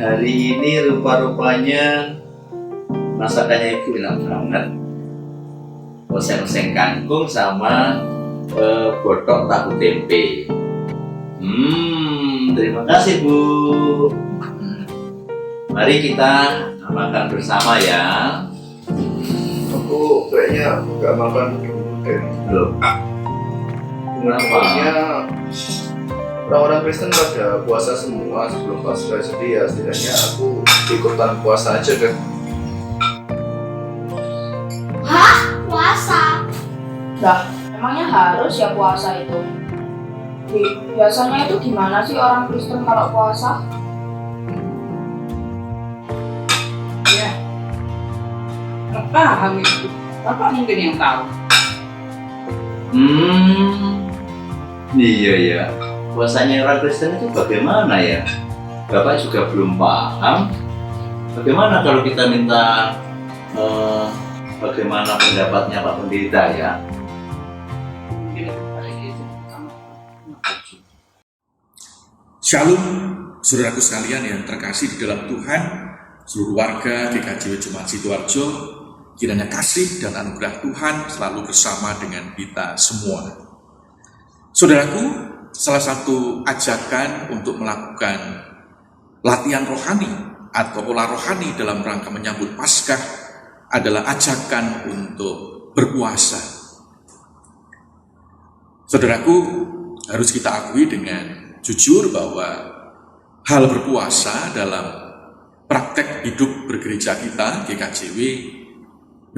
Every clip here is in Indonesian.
Hari ini rupa-rupanya masakannya ibu enak banget. Oseng-oseng kangkung sama botok tahu tempe. Terima kasih Bu. Mari kita makan bersama ya. Aku kayaknya nggak makan gluten. Loh, kenapa? Pokoknya orang-orang Kristen pada puasa semua sebelum Paskah, jadi ya setidaknya aku ikutan puasa aja deh. Hah? Puasa? Lah, emangnya harus ya puasa itu? Biasanya itu gimana sih orang Kristen kalau puasa? Ya, nggak paham itu. Bapak mungkin yang tahu. Iya ya. Puasanya orang Kristen itu bagaimana ya? Bapak juga belum paham. Bagaimana kalau kita minta bagaimana pendapatnya Pak Pendeta ya? Shalom, saudaraku sekalian yang terkasih di dalam Tuhan, seluruh warga GKJW Jemaat Sidoarjo, kiranya kasih dan anugerah Tuhan selalu bersama dengan kita semua. Saudaraku, salah satu ajakan untuk melakukan latihan rohani atau olah rohani dalam rangka menyambut Paskah adalah ajakan untuk berpuasa. Saudaraku, harus kita akui dengan jujur bahwa hal berpuasa dalam praktek hidup bergereja kita, GKJW,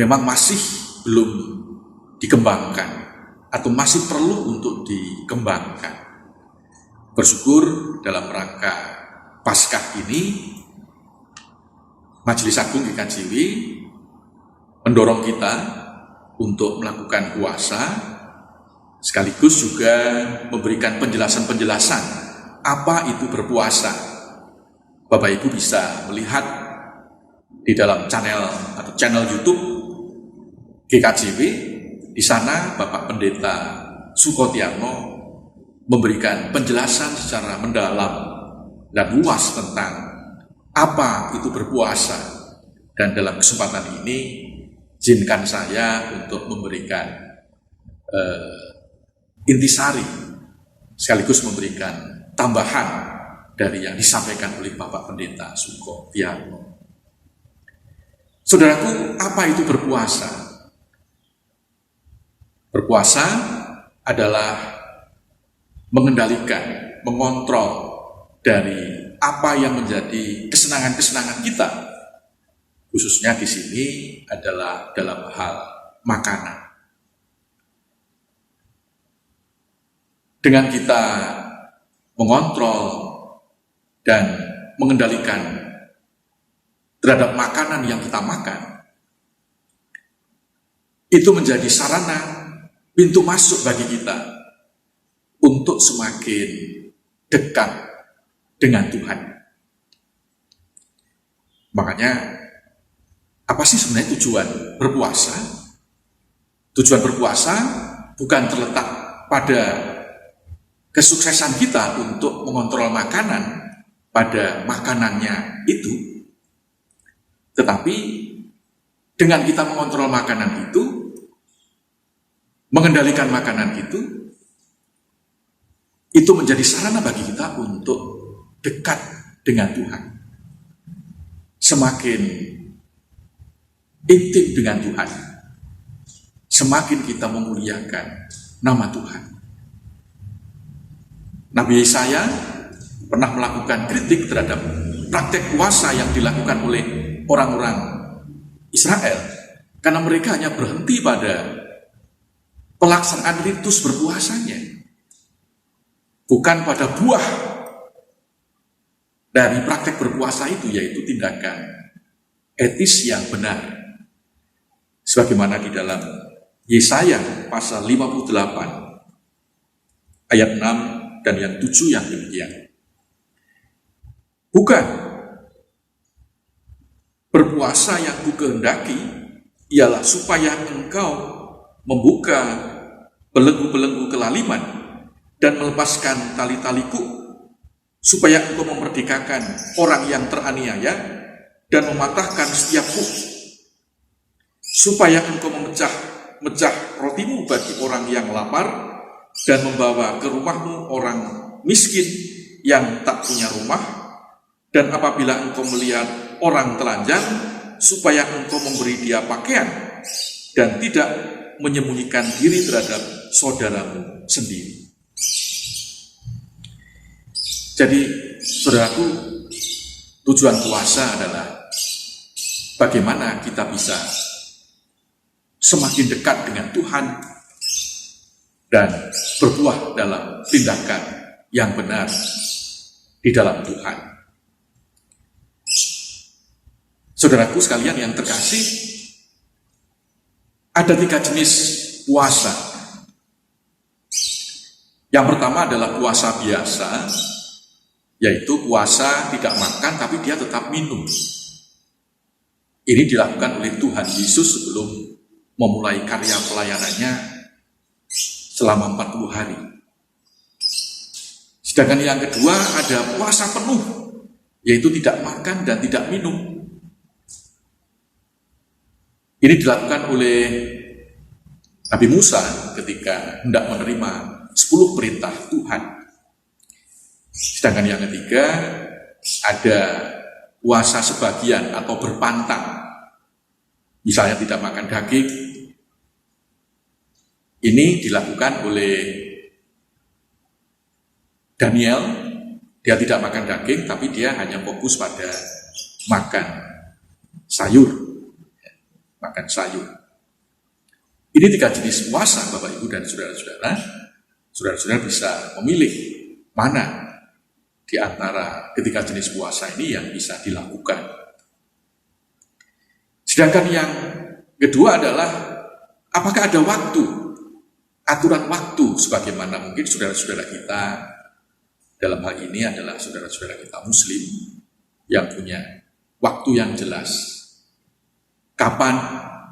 memang masih belum dikembangkan atau masih perlu untuk dikembangkan. Bersyukur dalam rangka Paskah ini, Majelis Agung GKJW mendorong kita untuk melakukan puasa, sekaligus juga memberikan penjelasan-penjelasan apa itu berpuasa. Bapak Ibu bisa melihat di dalam channel YouTube GKJW. Di sana Bapak Pendeta Sukotiarno memberikan penjelasan secara mendalam dan luas tentang apa itu berpuasa. Dan dalam kesempatan ini, izinkan saya untuk memberikan intisari, sekaligus memberikan tambahan dari yang disampaikan oleh Bapak Pendeta Sukotiarno. Saudaraku, apa itu berpuasa? Berpuasa adalah mengendalikan, mengontrol dari apa yang menjadi kesenangan-kesenangan kita, khususnya di sini adalah dalam hal makanan. Dengan kita mengontrol dan mengendalikan terhadap makanan yang kita makan, itu menjadi sarana pintu masuk bagi kita untuk semakin dekat dengan Tuhan. Makanya, apa sih sebenarnya tujuan berpuasa? Tujuan berpuasa bukan terletak pada kesuksesan kita untuk mengontrol makanan pada makanannya itu, tetapi dengan kita mengontrol makanan itu, mengendalikan makanan itu menjadi sarana bagi kita untuk dekat dengan Tuhan, semakin intim dengan Tuhan, semakin kita memuliakan nama Tuhan. Nabi Yesaya pernah melakukan kritik terhadap praktek puasa yang dilakukan oleh orang-orang Israel, karena mereka hanya berhenti pada pelaksanaan ritus berpuasanya, bukan pada buah dari praktek berpuasa itu, yaitu tindakan etis yang benar. Sebagaimana di dalam Yesaya pasal 58 ayat 6 dan yang 7 yang demikian. Bukan berpuasa yang kukehendaki ialah supaya engkau membuka belenggu-belenggu kelaliman dan melepaskan tali-taliku supaya Engkau memerdekakan orang yang teraniaya dan mematahkan setiap bukti, supaya Engkau memecah rotimu bagi orang yang lapar dan membawa ke rumahmu orang miskin yang tak punya rumah, dan apabila Engkau melihat orang telanjang, supaya Engkau memberi dia pakaian dan tidak menyembunyikan diri terhadap saudaramu sendiri. Jadi, saudaraku, tujuan puasa adalah bagaimana kita bisa semakin dekat dengan Tuhan dan berbuah dalam tindakan yang benar di dalam Tuhan. Saudaraku sekalian yang terkasih, ada 3 jenis puasa. Yang pertama adalah puasa biasa, yaitu puasa tidak makan tapi dia tetap minum. Ini dilakukan oleh Tuhan Yesus sebelum memulai karya pelayanannya selama 40 hari. Sedangkan yang kedua ada puasa penuh, yaitu tidak makan dan tidak minum. Ini dilakukan oleh Nabi Musa ketika hendak menerima 10 perintah Tuhan. Sedangkan yang ketiga ada puasa sebagian atau berpantang. Misalnya tidak makan daging. Ini dilakukan oleh Daniel. Dia tidak makan daging, tapi dia hanya fokus pada makan sayur. Makan sayur. Ini 3 jenis puasa, Bapak Ibu dan saudara-saudara. Saudara-saudara bisa memilih mana di antara ketiga jenis puasa ini yang bisa dilakukan. Sedangkan yang kedua adalah apakah ada waktu, aturan waktu, sebagaimana mungkin saudara-saudara kita dalam hal ini adalah saudara-saudara kita Muslim yang punya waktu yang jelas, kapan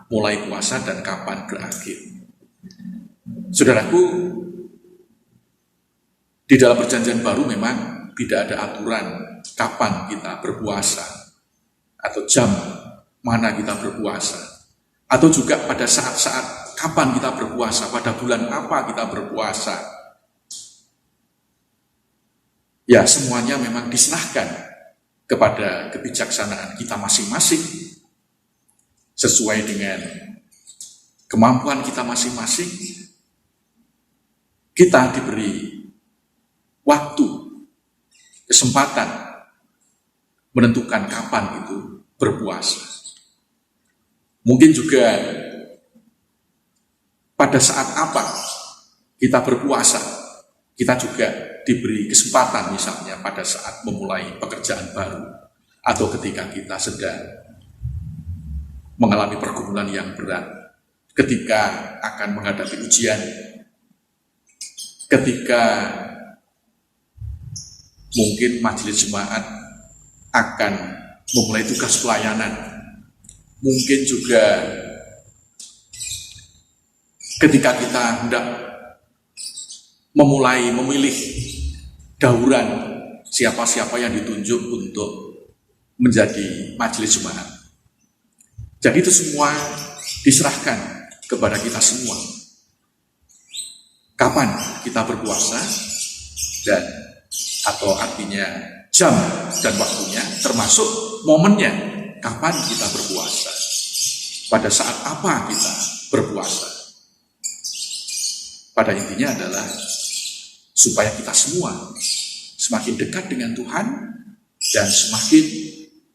mulai puasa dan kapan berakhir. Saudaraku, di dalam perjanjian baru memang tidak ada aturan kapan kita berpuasa atau jam mana kita berpuasa, atau juga pada saat-saat kapan kita berpuasa, pada bulan apa kita berpuasa. Ya, semuanya memang diserahkan kepada kebijaksanaan kita masing-masing sesuai dengan kemampuan kita masing-masing. Kita diberi waktu, kesempatan menentukan kapan itu berpuasa. Mungkin juga pada saat apa kita berpuasa, kita juga diberi kesempatan misalnya pada saat memulai pekerjaan baru, atau ketika kita sedang mengalami pergumulan yang berat, ketika akan menghadapi ujian, ketika mungkin majelis jemaat akan memulai tugas pelayanan, mungkin juga ketika kita hendak memilih dauran siapa-siapa yang ditunjuk untuk menjadi majelis jemaat. Jadi itu semua diserahkan kepada kita semua. Kapan kita berpuasa dan atau artinya jam dan waktunya, termasuk momennya kapan kita berpuasa, pada saat apa kita berpuasa. Pada intinya adalah supaya kita semua semakin dekat dengan Tuhan dan semakin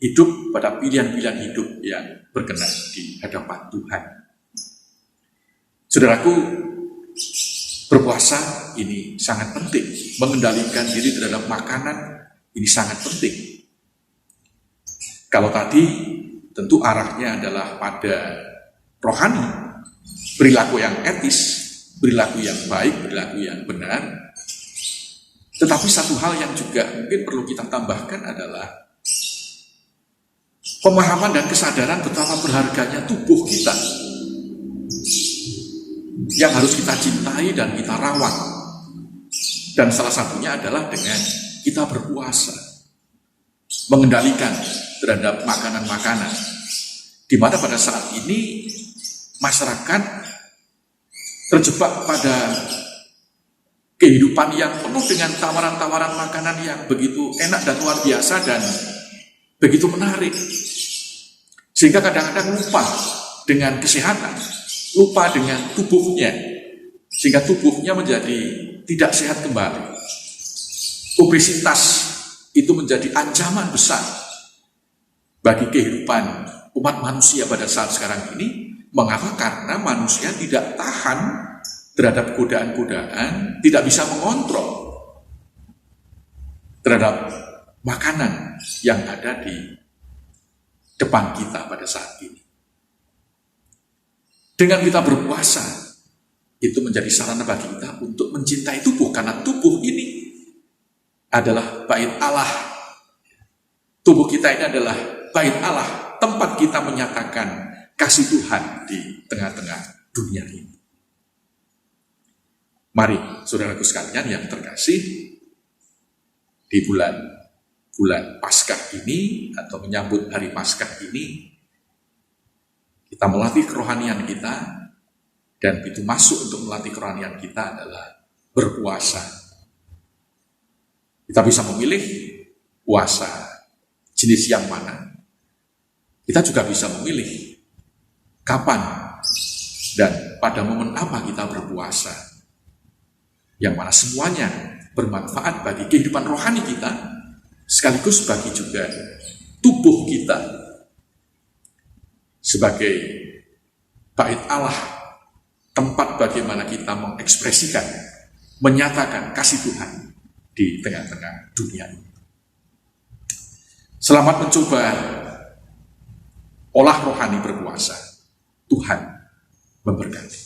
hidup pada pilihan-pilihan hidup yang berkenan di hadapan Tuhan. Saudaraku, berpuasa ini sangat penting. Mengendalikan diri terhadap makanan ini sangat penting. Kalau tadi tentu arahnya adalah pada rohani, perilaku yang etis, perilaku yang baik, perilaku yang benar. Tetapi satu hal yang juga mungkin perlu kita tambahkan adalah pemahaman dan kesadaran betapa berharganya tubuh kita yang harus kita cintai dan kita rawat. Dan salah satunya adalah dengan kita berpuasa, mengendalikan terhadap makanan-makanan, di mana pada saat ini masyarakat terjebak pada kehidupan yang penuh dengan tawaran-tawaran makanan yang begitu enak dan luar biasa dan begitu menarik. Sehingga kadang-kadang lupa dengan kesehatan, lupa dengan tubuhnya, sehingga tubuhnya menjadi tidak sehat kembali. Obesitas itu menjadi ancaman besar bagi kehidupan umat manusia pada saat sekarang ini. Mengapa? Karena manusia tidak tahan terhadap godaan-godaan, tidak bisa mengontrol terhadap makanan yang ada di depan kita pada saat ini. Dengan kita berpuasa, itu menjadi sarana bagi kita untuk mencintai tubuh, karena tubuh ini adalah bait Allah. Tubuh kita ini adalah bait Allah, tempat kita menyatakan kasih Tuhan di tengah-tengah dunia ini. Mari, saudaraku sekalian yang terkasih, di bulan Paskah ini atau menyambut hari Paskah ini, kita melatih kerohanian kita, dan pintu masuk untuk melatih kerohanian kita adalah berpuasa. Kita bisa memilih puasa jenis yang mana. Kita juga bisa memilih kapan dan pada momen apa kita berpuasa. Yang mana semuanya bermanfaat bagi kehidupan rohani kita, sekaligus bagi juga tubuh kita sebagai bait Allah, tempat bagaimana kita mengekspresikan, menyatakan kasih Tuhan di tengah-tengah dunia ini. Selamat mencoba olah rohani berpuasa. Tuhan memberkati.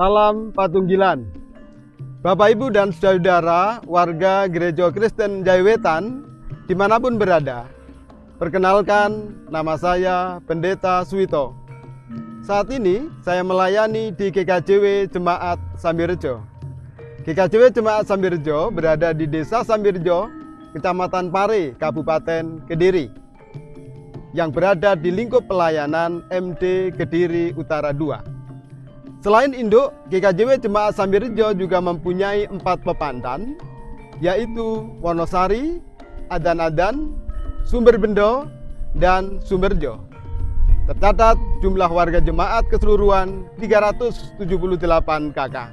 Salam Patunggilan. Bapak, Ibu, dan saudara warga Gereja Kristen Jaiwetan dimanapun berada. Perkenalkan, nama saya Pendeta Suwito. Saat ini saya melayani di GKJW Jemaat Sambirejo. GKJW Jemaat Sambirejo berada di Desa Sambirejo, Kecamatan Pare, Kabupaten Kediri, yang berada di lingkup pelayanan MD Kediri Utara 2. Selain induk, GKJW Jemaat Sambirejo juga mempunyai 4 pepandan, yaitu Wonosari, Adan-Adan, Sumberbendo, dan Sumberjo. Tercatat jumlah warga jemaat keseluruhan 378 kakak.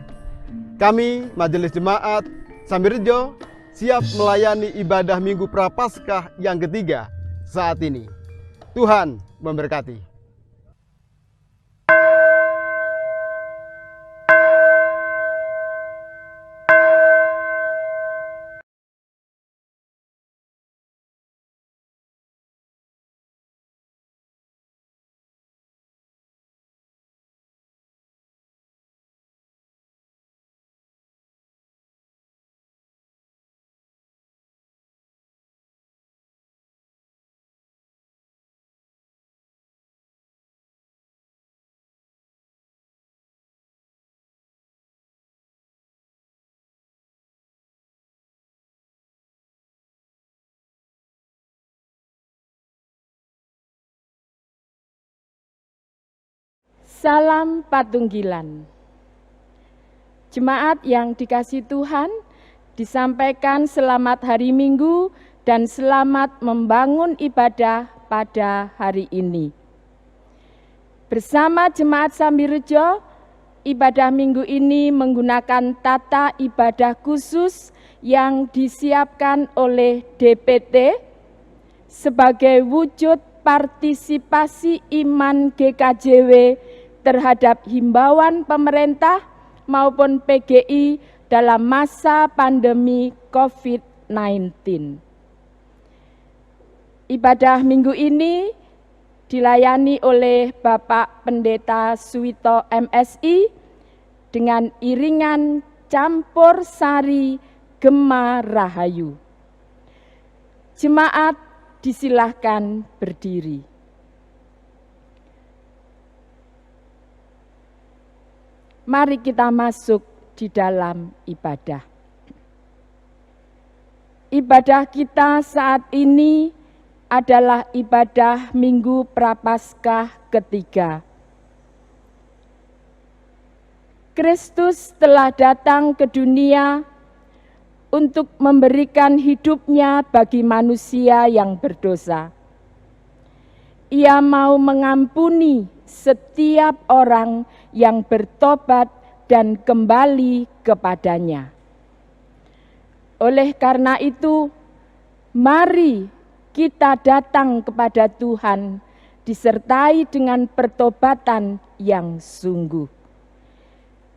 Kami, Majelis Jemaat Sambirejo, siap melayani ibadah Minggu Prapaskah yang ketiga saat ini. Tuhan memberkati. Salam Patunggilan. Jemaat yang dikasihi Tuhan, disampaikan selamat hari Minggu dan selamat membangun ibadah pada hari ini. Bersama Jemaat Sambirejo, ibadah Minggu ini menggunakan tata ibadah khusus yang disiapkan oleh DPT sebagai wujud partisipasi iman GKJW terhadap himbauan pemerintah maupun PGI dalam masa pandemi COVID-19. Ibadah Minggu ini dilayani oleh Bapak Pendeta Suwito MSI dengan iringan campur sari Gema Rahayu. Jemaat disilahkan berdiri. Mari kita masuk di dalam ibadah. Ibadah kita saat ini adalah ibadah Minggu Prapaskah ketiga. Kristus telah datang ke dunia untuk memberikan hidupnya bagi manusia yang berdosa. Ia mau mengampuni setiap orang yang bertobat dan kembali kepadanya. Oleh karena itu, mari kita datang kepada Tuhan disertai dengan pertobatan yang sungguh.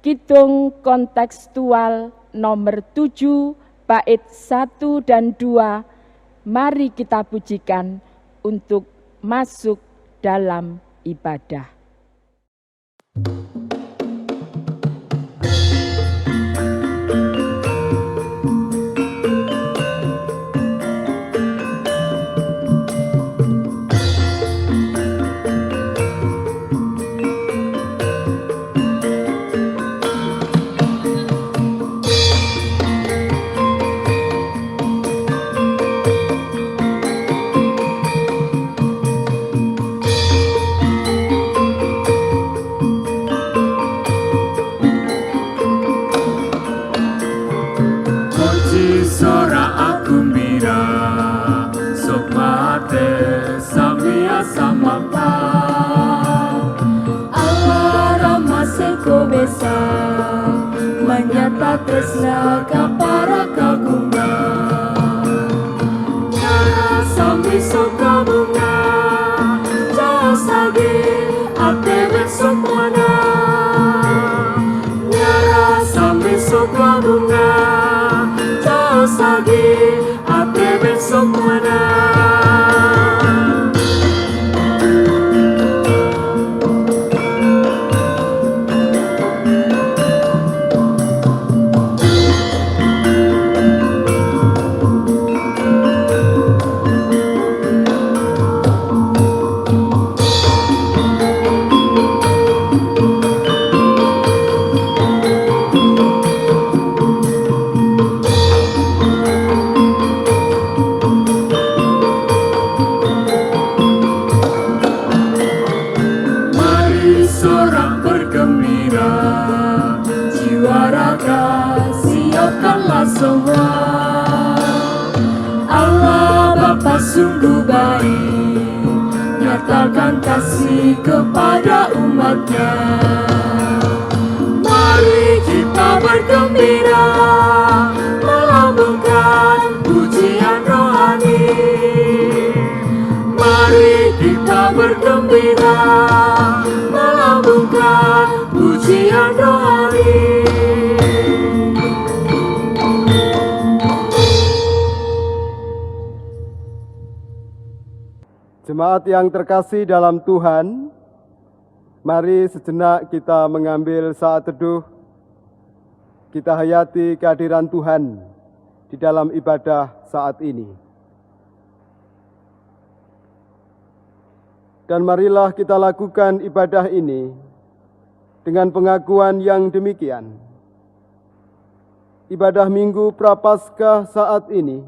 Kidung kontekstual nomor 7, bait 1 dan 2, mari kita pujikan untuk masuk dalam ibadah. Menyata tresna kapara kaguna Nara sambi soka bunga Jasagi ate besok mana Nara sambi soka bunga Jasagi ate besok mana sungguh baik, nyatakan kasih kepada umatnya. Mari kita bergembira, melambungkan pujian rohani. Mari kita bergembira, melambungkan pujian rohani. Jemaat yang terkasih dalam Tuhan, mari sejenak kita mengambil saat teduh, kita hayati kehadiran Tuhan di dalam ibadah saat ini. Dan marilah kita lakukan ibadah ini dengan pengakuan yang demikian. Ibadah Minggu Prapaskah saat ini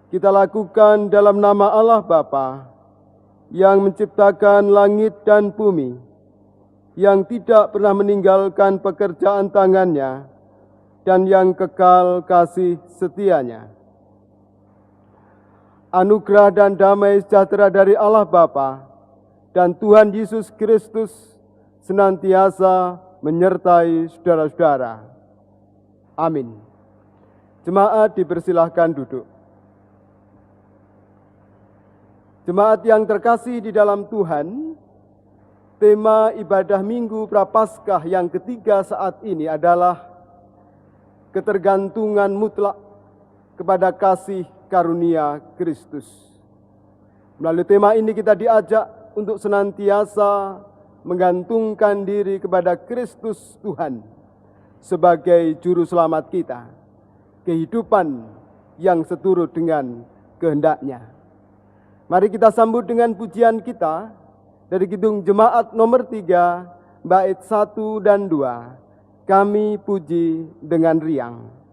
kita lakukan dalam nama Allah Bapa yang menciptakan langit dan bumi, yang tidak pernah meninggalkan pekerjaan tangannya, dan yang kekal kasih setianya. Anugerah dan damai sejahtera dari Allah Bapa dan Tuhan Yesus Kristus senantiasa menyertai saudara-saudara. Amin. Jemaat dipersilahkan duduk. Jemaat yang terkasih di dalam Tuhan, tema ibadah Minggu Prapaskah yang ketiga saat ini adalah ketergantungan mutlak kepada kasih karunia Kristus. Melalui tema ini kita diajak untuk senantiasa menggantungkan diri kepada Kristus Tuhan sebagai juru selamat kita, kehidupan yang seturut dengan kehendak-Nya. Mari kita sambut dengan pujian kita dari Kidung Jemaat nomor 3, bait 1 dan 2. Kami puji dengan riang.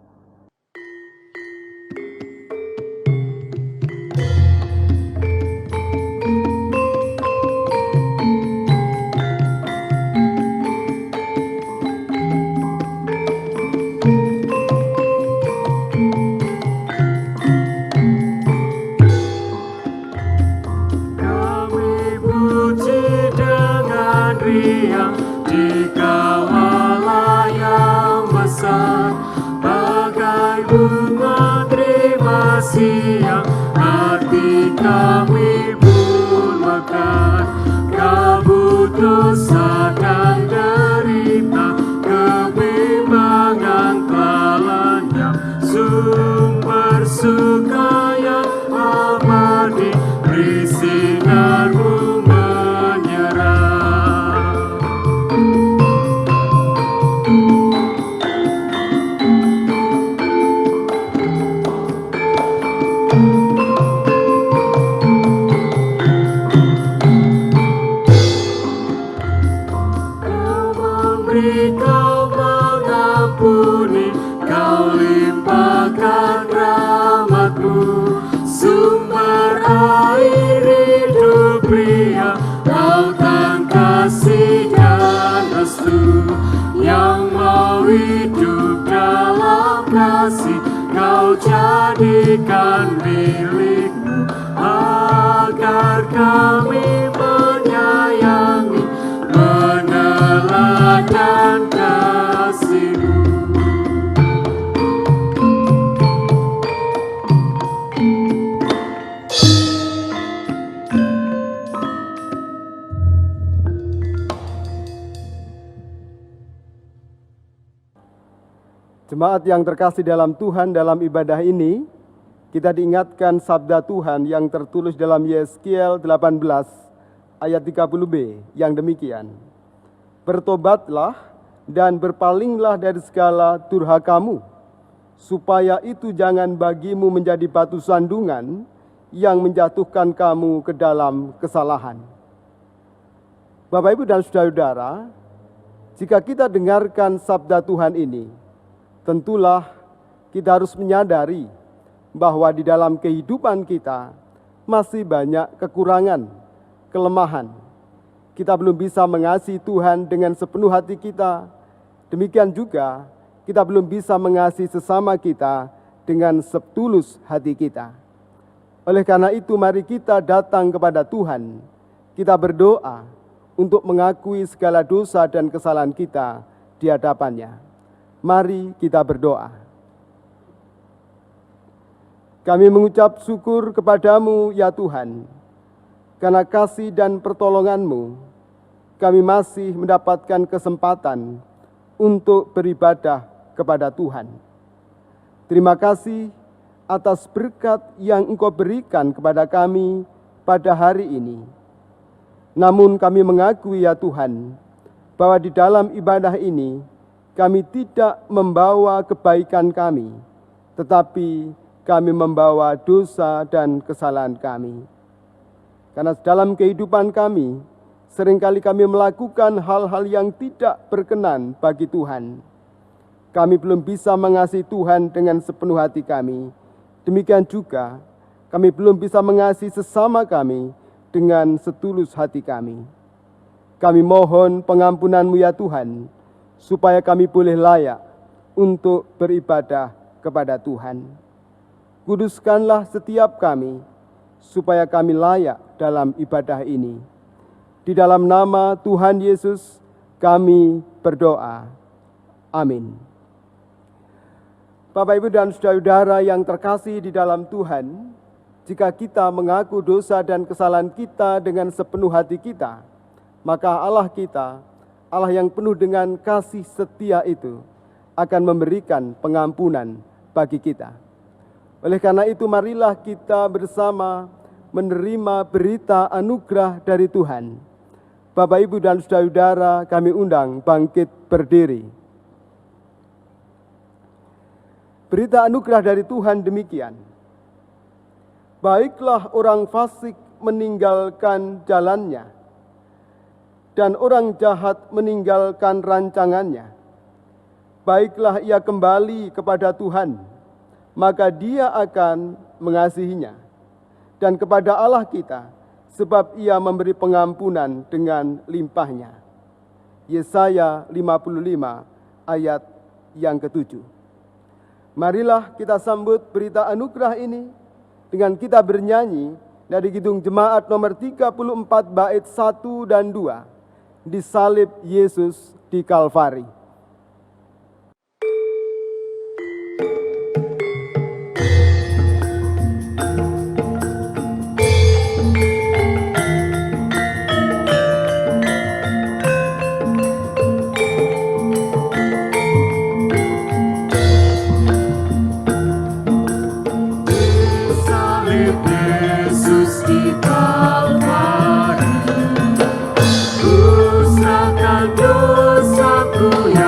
Di kawala yang besar, bagai bunga terima kasih yang hati kami pun makan. Kabut dosa dan derita, kebimbangan kelalaian, sumber suka yang abadi, beri sinar-Mu menyerah. Kau mengampuni, Kau limpahkan rahmat-Mu, sumber air hidup pria, lautan kasih dan restu, yang mau hidup dalam kasih, Kau jadikan milik-Mu, agar kami menyayangi, meneladan kasih-Mu. Jemaat yang terkasih dalam Tuhan, dalam ibadah ini kita diingatkan sabda Tuhan yang tertulis dalam Yeskiel 18 ayat 30b yang demikian. Bertobatlah dan berpalinglah dari segala durhakamu, supaya itu jangan bagimu menjadi batu sandungan yang menjatuhkan kamu ke dalam kesalahan. Bapak, Ibu, dan saudara-saudara, jika kita dengarkan sabda Tuhan ini, tentulah kita harus menyadari bahwa di dalam kehidupan kita masih banyak kekurangan, kelemahan. Kita belum bisa mengasihi Tuhan dengan sepenuh hati kita. Demikian juga kita belum bisa mengasihi sesama kita dengan setulus hati kita. Oleh karena itu, mari kita datang kepada Tuhan. Kita berdoa untuk mengakui segala dosa dan kesalahan kita di hadapannya. Mari kita berdoa. Kami mengucap syukur kepadamu ya Tuhan, karena kasih dan pertolongan-Mu, kami masih mendapatkan kesempatan untuk beribadah kepada Tuhan. Terima kasih atas berkat yang Engkau berikan kepada kami pada hari ini. Namun kami mengakui ya Tuhan, bahwa di dalam ibadah ini kami tidak membawa kebaikan kami, tetapi kami membawa dosa dan kesalahan kami. Karena dalam kehidupan kami, seringkali kami melakukan hal-hal yang tidak berkenan bagi Tuhan. Kami belum bisa mengasihi Tuhan dengan sepenuh hati kami. Demikian juga, kami belum bisa mengasihi sesama kami dengan setulus hati kami. Kami mohon pengampunan-Mu ya Tuhan, supaya kami boleh layak untuk beribadah kepada Tuhan. Kuduskanlah setiap kami, supaya kami layak dalam ibadah ini. Di dalam nama Tuhan Yesus, kami berdoa. Amin. Bapak, Ibu, dan saudara-saudara yang terkasih di dalam Tuhan, jika kita mengaku dosa dan kesalahan kita dengan sepenuh hati kita, maka Allah kita, Allah yang penuh dengan kasih setia itu, akan memberikan pengampunan bagi kita. Oleh karena itu, marilah kita bersama menerima berita anugerah dari Tuhan. Bapak, Ibu, dan saudara-saudara, kami undang bangkit berdiri. Berita anugerah dari Tuhan demikian. Baiklah orang fasik meninggalkan jalannya, dan orang jahat meninggalkan rancangannya. Baiklah ia kembali kepada Tuhan, maka Dia akan mengasihinya, dan kepada Allah kita, sebab Ia memberi pengampunan dengan limpahnya. Yesaya 55 ayat yang ke-7. Marilah kita sambut berita anugerah ini dengan kita bernyanyi dari Kidung Jemaat nomor 34 bait 1 dan 2, Disalib Yesus di Kalvari. Yesus di Kalvari, ku serahkan dosaku.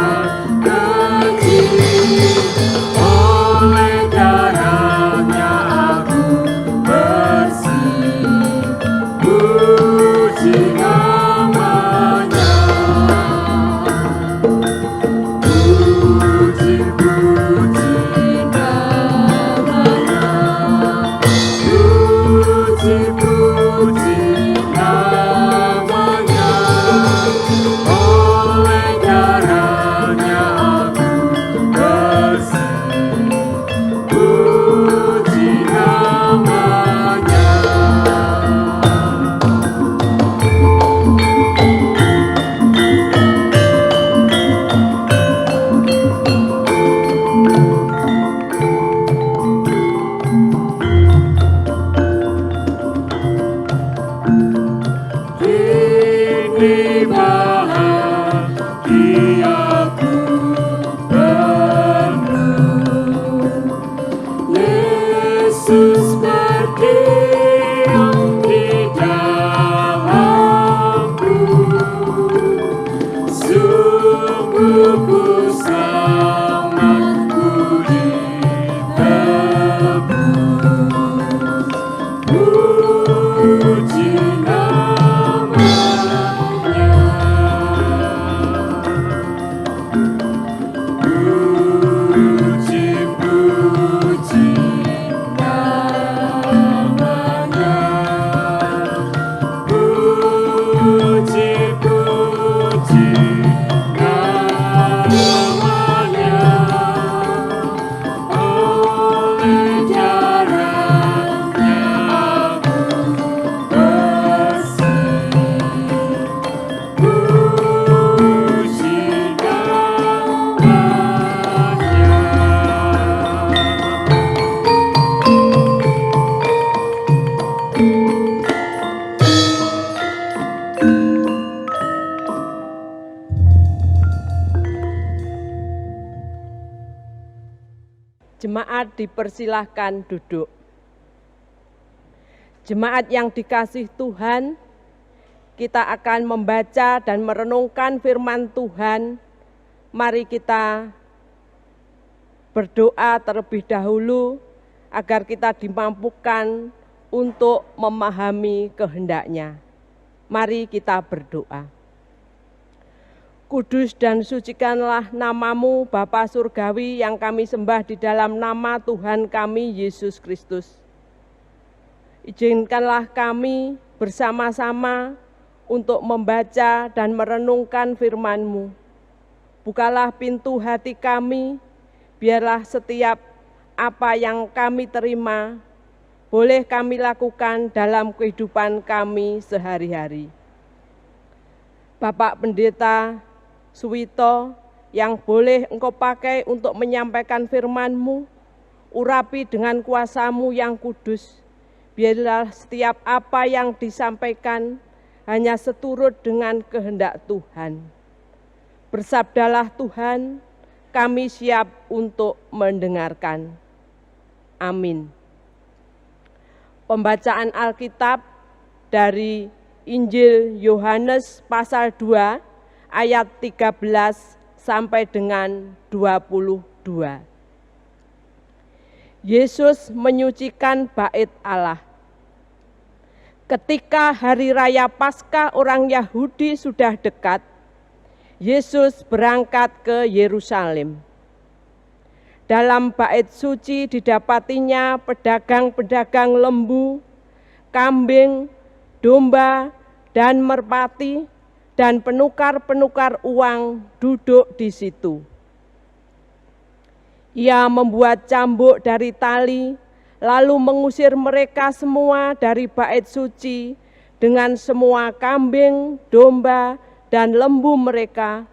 jemaat dipersilahkan duduk. Jemaat yang dikasih Tuhan, kita akan membaca dan merenungkan firman Tuhan. Mari kita berdoa terlebih dahulu agar kita dimampukan untuk memahami kehendak-Nya. Mari kita berdoa. Kudus dan sucikanlah nama-Mu, Bapa Surgawi, yang kami sembah di dalam nama Tuhan kami, Yesus Kristus. Izinkanlah kami bersama-sama untuk membaca dan merenungkan firman-Mu. Bukalah pintu hati kami, biarlah setiap apa yang kami terima boleh kami lakukan dalam kehidupan kami sehari-hari. Bapak Pendeta Suwito, yang boleh Engkau pakai untuk menyampaikan firman-Mu, urapi dengan kuasa-Mu yang kudus. Biarlah setiap apa yang disampaikan hanya seturut dengan kehendak Tuhan. Bersabdalah Tuhan, kami siap untuk mendengarkan. Amin. Pembacaan Alkitab dari Injil Yohanes pasal 2 ayat 13 sampai dengan 22. Yesus menyucikan bait Allah. Ketika hari raya Paskah orang Yahudi sudah dekat, Yesus berangkat ke Yerusalem. Dalam bait suci didapatinya pedagang-pedagang lembu, kambing, domba, dan merpati, dan penukar-penukar uang duduk di situ. Ia membuat cambuk dari tali, lalu mengusir mereka semua dari bait suci dengan semua kambing, domba, dan lembu mereka.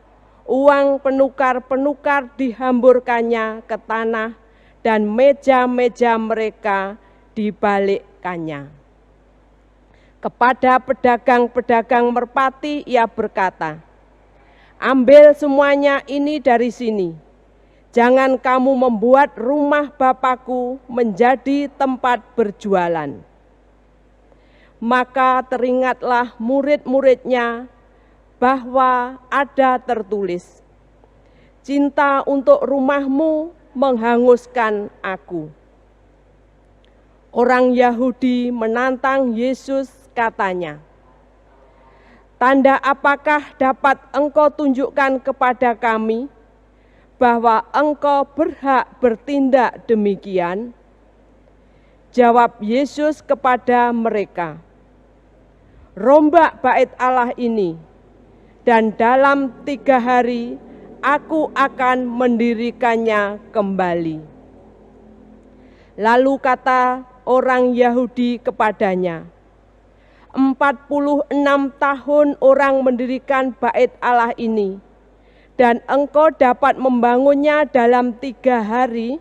Uang penukar-penukar dihamburkannya ke tanah, dan meja-meja mereka dibalikkannya. Kepada pedagang-pedagang merpati ia berkata, "Ambil semuanya ini dari sini. Jangan kamu membuat rumah Bapakku menjadi tempat berjualan." Maka teringatlah murid-muridnya bahwa ada tertulis, "Cinta untuk rumahmu menghanguskan aku." Orang Yahudi menantang Yesus, katanya, "Tanda apakah dapat engkau tunjukkan kepada kami bahwa engkau berhak bertindak demikian?" Jawab Yesus kepada mereka, "Rombak bait Allah ini, dan dalam 3 hari aku akan mendirikannya kembali." Lalu kata orang Yahudi kepadanya, 46 tahun orang mendirikan bait Allah ini, dan engkau dapat membangunnya dalam 3 hari?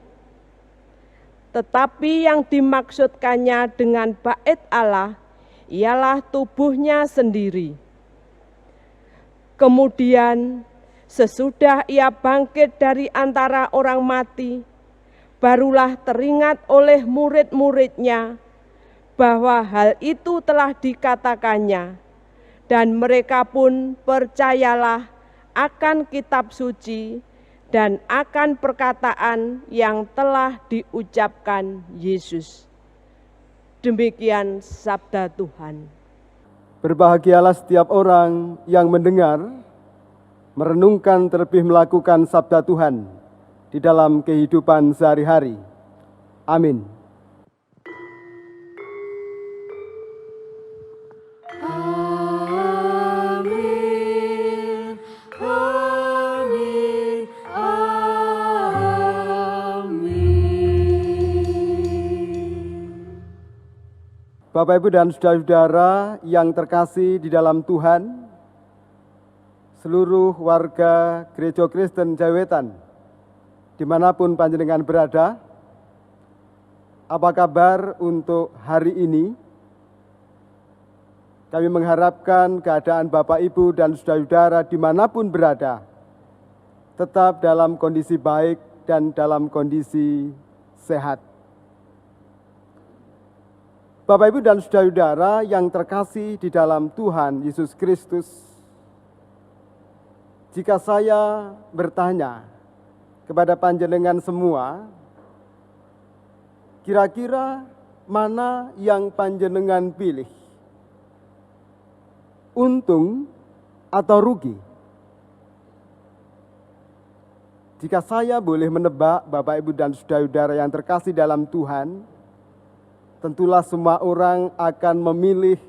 Tetapi yang dimaksudkannya dengan bait Allah ialah tubuhnya sendiri. Kemudian sesudah ia bangkit dari antara orang mati, barulah teringat oleh murid-muridnya bahwa hal itu telah dikatakannya, dan mereka pun percayalah akan kitab suci dan akan perkataan yang telah diucapkan Yesus. Demikian sabda Tuhan. Berbahagialah setiap orang yang mendengar, merenungkan terlebih melakukan sabda Tuhan di dalam kehidupan sehari-hari. Amin. Amin, amin, amin. Bapak, Ibu, dan saudara-saudara yang terkasih di dalam Tuhan, seluruh warga Gereja Kristen Jawetan, dimanapun panjenengan berada, apa kabar untuk hari ini? Kami mengharapkan keadaan Bapak, Ibu, dan saudara-saudara dimanapun berada, tetap dalam kondisi baik dan dalam kondisi sehat. Bapak, Ibu, dan saudara-saudara yang terkasih di dalam Tuhan Yesus Kristus, jika saya bertanya kepada panjenengan semua, kira-kira mana yang panjenengan pilih? Untung atau rugi? Jika saya boleh menebak, Bapak, Ibu, dan saudara-saudara yang terkasih dalam Tuhan, tentulah semua orang akan memilih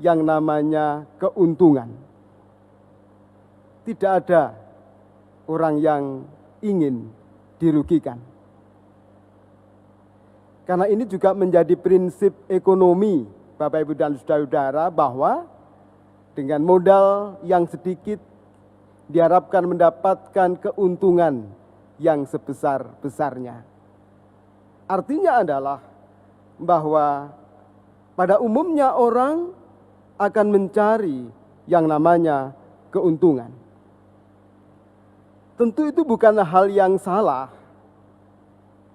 yang namanya keuntungan. Tidak ada orang yang ingin dirugikan. Karena ini juga menjadi prinsip ekonomi, Bapak, Ibu, dan saudara-saudara, bahwa dengan modal yang sedikit diharapkan mendapatkan keuntungan yang sebesar-besarnya. Artinya adalah bahwa pada umumnya orang akan mencari yang namanya keuntungan. Tentu itu bukanlah hal yang salah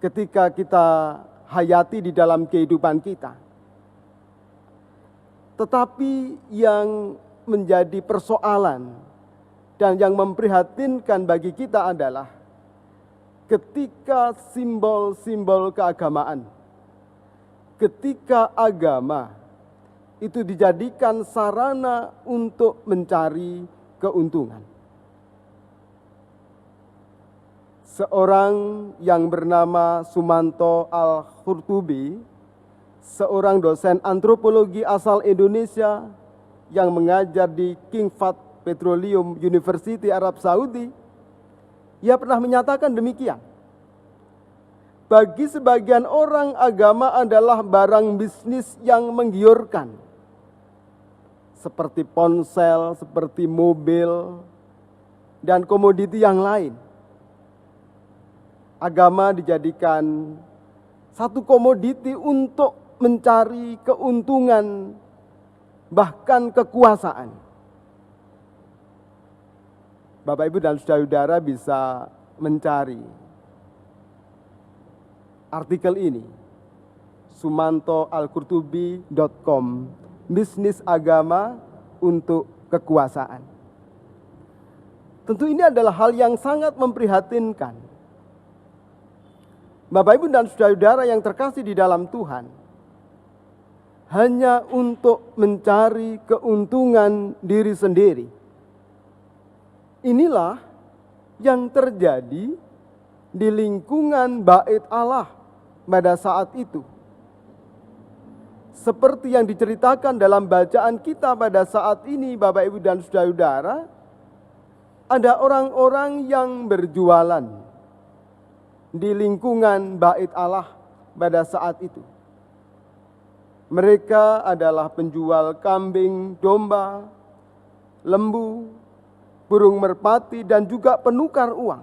ketika kita hayati di dalam kehidupan kita. Tetapi yang menjadi persoalan dan yang memprihatinkan bagi kita adalah ketika simbol-simbol keagamaan, ketika agama itu dijadikan sarana untuk mencari keuntungan. Seorang yang bernama Sumanto Al-Khurtubi, seorang dosen antropologi asal Indonesia yang mengajar di King Fahd Petroleum University Arab Saudi, ia pernah menyatakan demikian. Bagi sebagian orang, agama adalah barang bisnis yang menggiurkan. Seperti ponsel, seperti mobil, dan komoditi yang lain. Agama dijadikan satu komoditi untuk mencari keuntungan, bahkan kekuasaan. Bapak, Ibu, dan saudara-saudara bisa mencari artikel ini, sumantoalqurtubi.com, bisnis agama untuk kekuasaan. Tentu ini adalah hal yang sangat memprihatinkan. Bapak, Ibu, dan saudara-saudara yang terkasih di dalam Tuhan, hanya untuk mencari keuntungan diri sendiri. Inilah yang terjadi di lingkungan Bait Allah pada saat itu. Seperti yang diceritakan dalam bacaan kita pada saat ini, Bapak, Ibu, dan saudara-saudara, ada orang-orang yang berjualan di lingkungan Bait Allah pada saat itu. Mereka adalah penjual kambing, domba, lembu, burung merpati, dan juga penukar uang.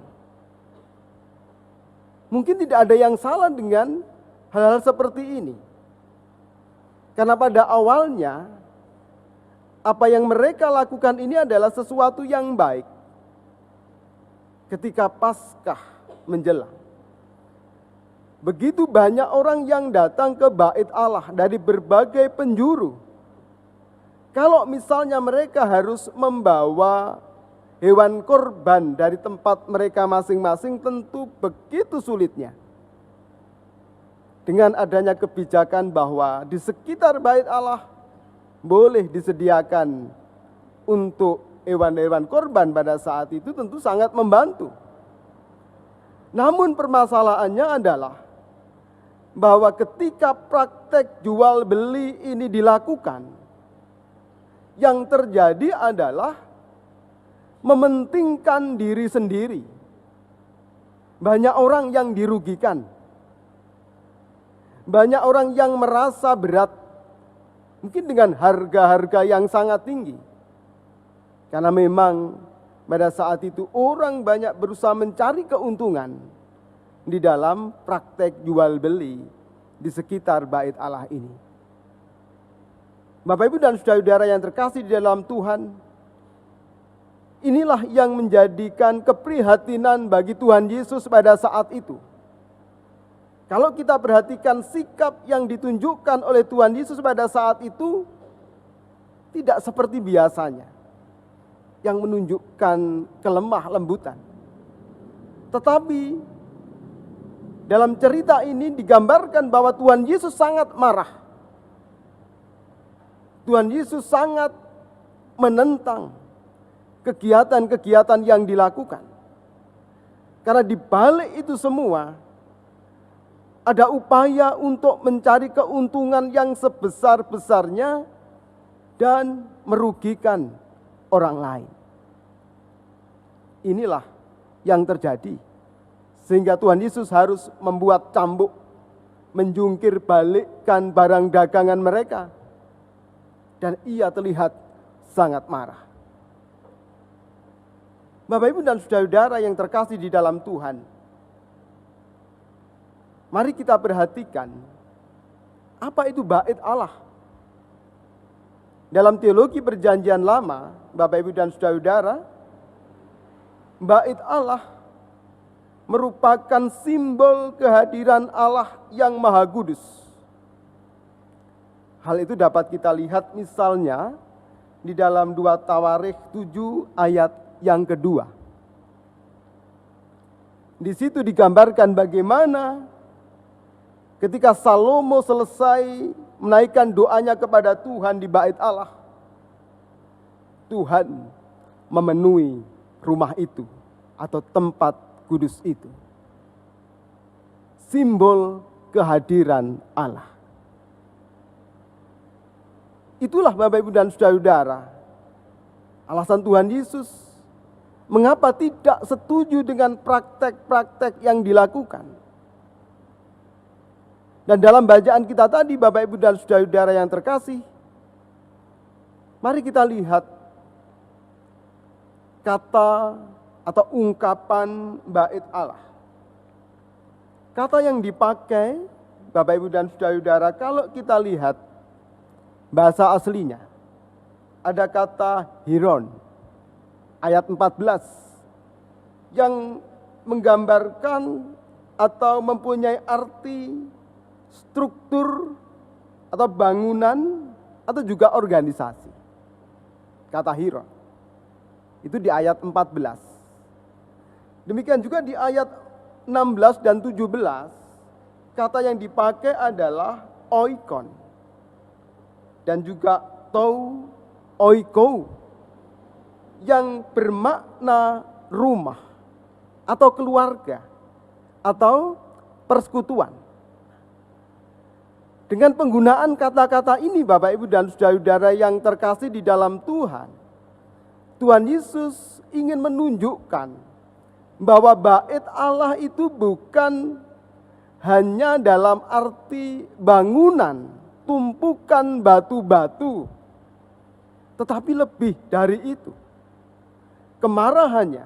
Mungkin tidak ada yang salah dengan hal-hal seperti ini. Karena pada awalnya, apa yang mereka lakukan ini adalah sesuatu yang baik. Ketika Paskah menjelang, begitu banyak orang yang datang ke Bait Allah dari berbagai penjuru. Kalau misalnya mereka harus membawa hewan korban dari tempat mereka masing-masing, tentu begitu sulitnya. Dengan adanya kebijakan bahwa di sekitar Bait Allah boleh disediakan untuk hewan-hewan korban pada saat itu, tentu sangat membantu. Namun permasalahannya adalah bahwa ketika praktek jual beli ini dilakukan, yang terjadi adalah mementingkan diri sendiri. Banyak orang yang dirugikan. Banyak orang yang merasa berat. Mungkin dengan harga-harga yang sangat tinggi. Karena memang pada saat itu orang banyak berusaha mencari keuntungan di dalam praktek jual beli di sekitar Bait Allah ini. Bapak, Ibu, dan saudara-saudara yang terkasih di dalam Tuhan, inilah yang menjadikan keprihatinan bagi Tuhan Yesus pada saat itu. Kalau kita perhatikan sikap yang ditunjukkan oleh Tuhan Yesus pada saat itu tidak seperti biasanya yang menunjukkan kelemah lembutan. Tetapi dalam cerita ini digambarkan bahwa Tuhan Yesus sangat marah. Tuhan Yesus sangat menentang kegiatan-kegiatan yang dilakukan. Karena di balik itu semua ada upaya untuk mencari keuntungan yang sebesar-besarnya dan merugikan orang lain. Inilah yang terjadi. Sehingga Tuhan Yesus harus membuat cambuk, menjungkir balikkan barang dagangan mereka. Dan ia terlihat sangat marah. Bapak, Ibu, dan saudara-saudara yang terkasih di dalam Tuhan, mari kita perhatikan apa itu bait Allah. Dalam teologi Perjanjian Lama, Bapak, Ibu, dan saudara-saudara, bait Allah merupakan simbol kehadiran Allah yang Maha Kudus. Hal itu dapat kita lihat misalnya di dalam 2 Tawarikh 7 ayat yang kedua. Di situ digambarkan bagaimana ketika Salomo selesai menaikkan doanya kepada Tuhan di bait Allah, Tuhan memenuhi rumah itu atau tempat kudus itu. Simbol kehadiran Allah. Itulah Bapak, Ibu, dan saudara-saudara, alasan Tuhan Yesus mengapa tidak setuju dengan praktek-praktek yang dilakukan. Dan dalam bacaan kita tadi, Bapak, Ibu, dan saudara-saudara yang terkasih, mari kita lihat kata atau ungkapan bait Allah. Kata yang dipakai, Bapak, Ibu, dan saudara-saudara, kalau kita lihat bahasa aslinya, ada kata hiron, ayat 14, yang menggambarkan atau mempunyai arti struktur atau bangunan atau juga organisasi. Kata hiron. Itu di ayat 14. Demikian juga di ayat 16 dan 17, kata yang dipakai adalah oikon. Dan juga tou oiko, yang bermakna rumah atau keluarga atau persekutuan. Dengan penggunaan kata-kata ini, Bapak, Ibu, dan saudara-saudara yang terkasih di dalam Tuhan, Tuhan Yesus ingin menunjukkan bahwa bait Allah itu bukan hanya dalam arti bangunan, tumpukan batu-batu, tetapi lebih dari itu. Kemarahannya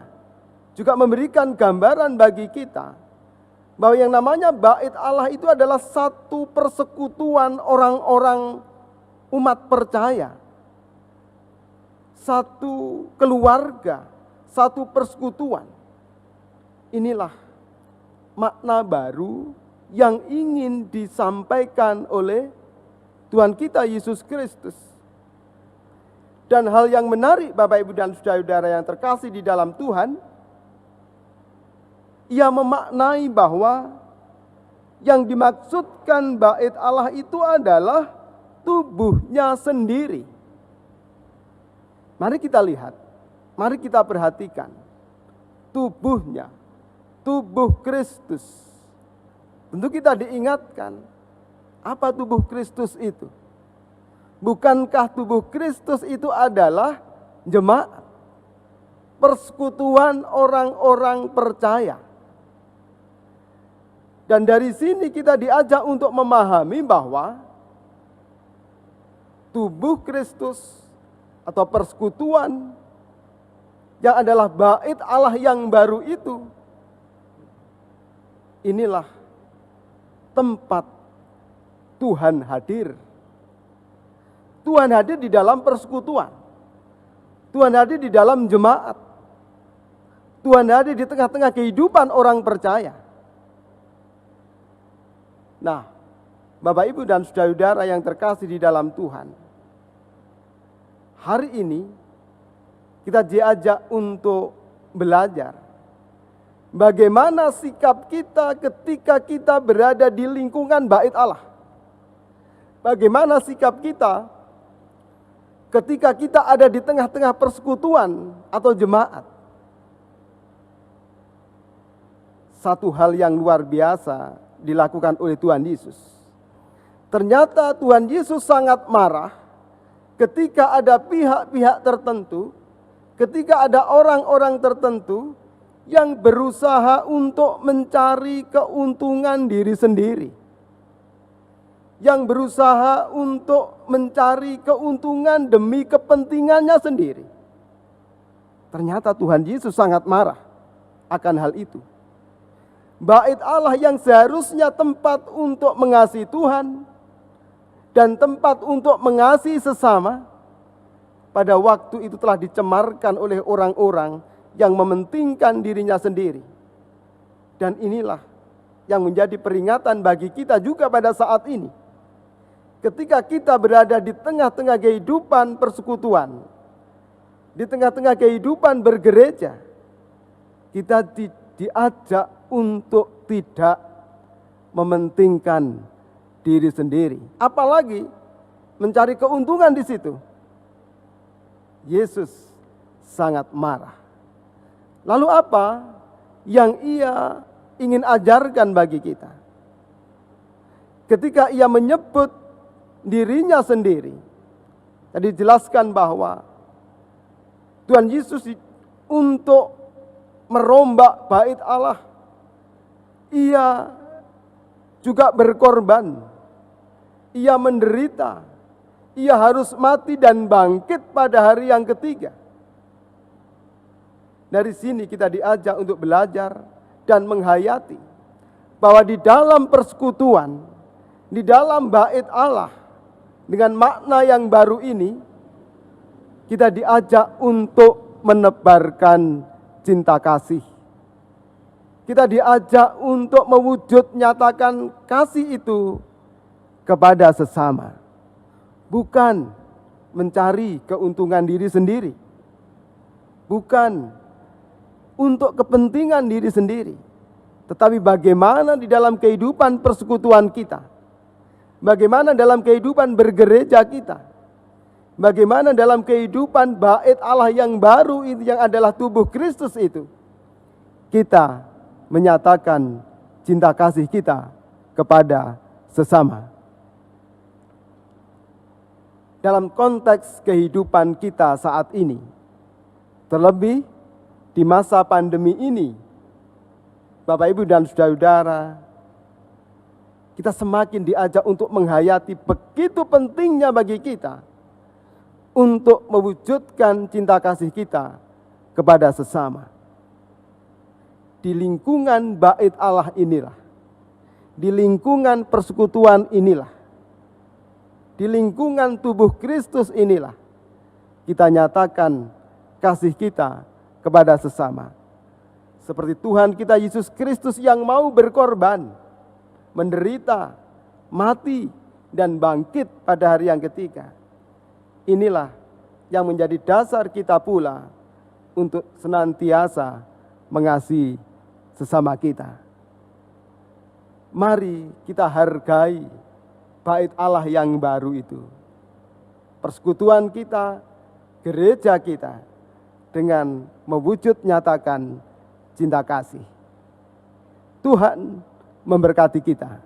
juga memberikan gambaran bagi kita bahwa yang namanya bait Allah itu adalah satu persekutuan orang-orang umat percaya, satu keluarga, satu persekutuan. Inilah makna baru yang ingin disampaikan oleh Tuhan kita Yesus Kristus. Dan hal yang menarik, Bapak, Ibu, dan saudara-saudara yang terkasih di dalam Tuhan, ia memaknai bahwa yang dimaksudkan bait Allah itu adalah tubuhnya sendiri. Mari kita lihat, mari kita perhatikan tubuhnya, tubuh Kristus. Tentu kita diingatkan, apa tubuh Kristus itu? Bukankah tubuh Kristus itu adalah jemaat, persekutuan orang-orang percaya? Dan dari sini kita diajak untuk memahami bahwa tubuh Kristus atau persekutuan yang adalah bait Allah yang baru itu, inilah tempat Tuhan hadir. Tuhan hadir di dalam persekutuan. Tuhan hadir di dalam jemaat. Tuhan hadir di tengah-tengah kehidupan orang percaya. Nah, Bapak, Ibu, dan saudara-saudara yang terkasih di dalam Tuhan, hari ini kita diajak untuk belajar bagaimana sikap kita ketika kita berada di lingkungan bait Allah. Bagaimana sikap kita ketika kita ada di tengah-tengah persekutuan atau jemaat. Satu hal yang luar biasa dilakukan oleh Tuhan Yesus. Ternyata Tuhan Yesus sangat marah ketika ada pihak-pihak tertentu, ketika ada orang-orang tertentu yang berusaha untuk mencari keuntungan diri sendiri, yang berusaha untuk mencari keuntungan demi kepentingannya sendiri. Ternyata Tuhan Yesus sangat marah akan hal itu. Bait Allah yang seharusnya tempat untuk mengasihi Tuhan dan tempat untuk mengasihi sesama, pada waktu itu telah dicemarkan oleh orang-orang yang mementingkan dirinya sendiri. Dan inilah yang menjadi peringatan bagi kita juga pada saat ini. Ketika kita berada di tengah-tengah kehidupan persekutuan, di tengah-tengah kehidupan bergereja, kita diajak untuk tidak mementingkan diri sendiri, apalagi mencari keuntungan di situ. Yesus sangat marah. Lalu apa yang ia ingin ajarkan bagi kita? Ketika ia menyebut dirinya sendiri, tadi dijelaskan bahwa Tuhan Yesus untuk merombak bait Allah, ia juga berkorban, ia menderita, ia harus mati dan bangkit pada hari yang ketiga. Dari sini kita diajak untuk belajar dan menghayati bahwa di dalam persekutuan, di dalam bait Allah, dengan makna yang baru ini, kita diajak untuk menebarkan cinta kasih. Kita diajak untuk mewujud nyatakan kasih itu kepada sesama. Bukan mencari keuntungan diri sendiri. Bukan untuk kepentingan diri sendiri. Tetapi bagaimana di dalam kehidupan persekutuan kita. Bagaimana dalam kehidupan bergereja kita. Bagaimana dalam kehidupan bait Allah yang baru itu, yang adalah tubuh Kristus itu, kita menyatakan cinta kasih kita kepada sesama. Dalam konteks kehidupan kita saat ini, terlebih di masa pandemi ini, Bapak, Ibu, dan saudara-saudara, kita semakin diajak untuk menghayati begitu pentingnya bagi kita untuk mewujudkan cinta kasih kita kepada sesama. Di lingkungan bait Allah inilah, di lingkungan persekutuan inilah, di lingkungan tubuh Kristus inilah, kita nyatakan kasih kita kepada sesama. Seperti Tuhan kita Yesus Kristus yang mau berkorban, menderita, mati, dan bangkit pada hari yang ketiga. Inilah yang menjadi dasar kita pula untuk senantiasa mengasihi sesama kita. Mari kita hargai bait Allah yang baru itu. Persekutuan kita, gereja kita, dengan mewujud nyatakan cinta kasih. Tuhan memberkati kita.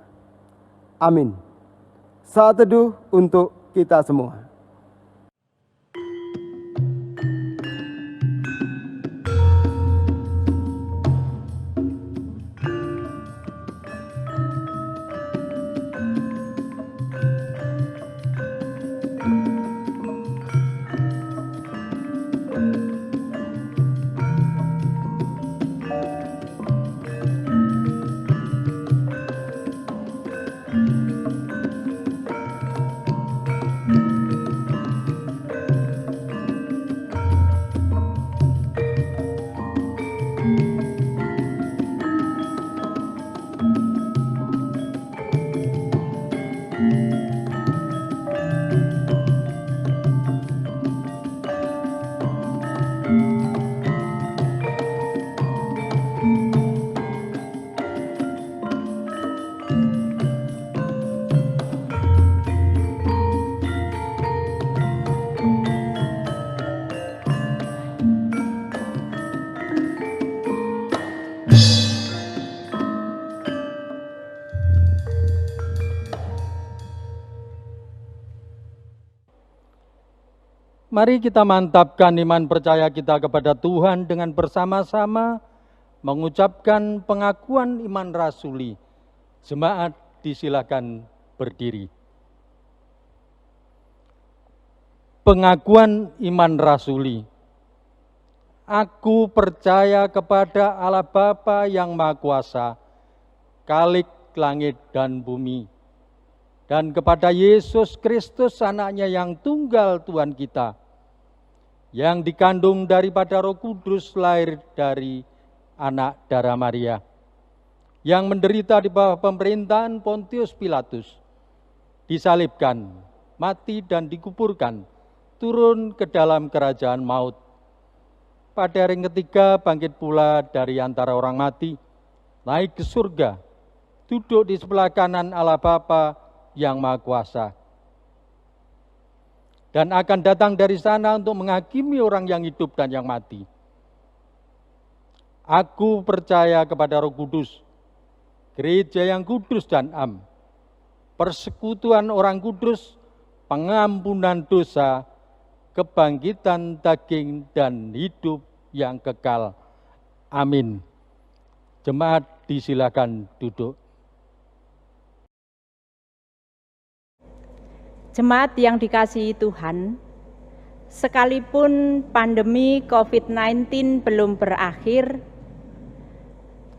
Amin. Saat teduh untuk kita semua. Mari kita mantapkan iman percaya kita kepada Tuhan dengan bersama-sama mengucapkan pengakuan iman rasuli. Jemaat disilakan berdiri. Pengakuan iman rasuli. Aku percaya kepada Allah Bapa yang Maha Kuasa, Khalik langit dan bumi, dan kepada Yesus Kristus anaknya yang tunggal Tuhan kita, yang dikandung daripada Roh Kudus, lahir dari anak darah Maria, yang menderita di bawah pemerintahan Pontius Pilatus, disalibkan, mati dan dikuburkan, turun ke dalam kerajaan maut. Pada hari ketiga bangkit pula dari antara orang mati, naik ke surga, duduk di sebelah kanan Allah Bapa yang Maha Kuasa, dan akan datang dari sana untuk menghakimi orang yang hidup dan yang mati. Aku percaya kepada Roh Kudus, gereja yang kudus dan am, persekutuan orang kudus, pengampunan dosa, kebangkitan daging dan hidup yang kekal. Amin. Jemaat disilakan duduk. Jemaat yang dikasihi Tuhan, sekalipun pandemi COVID-19 belum berakhir,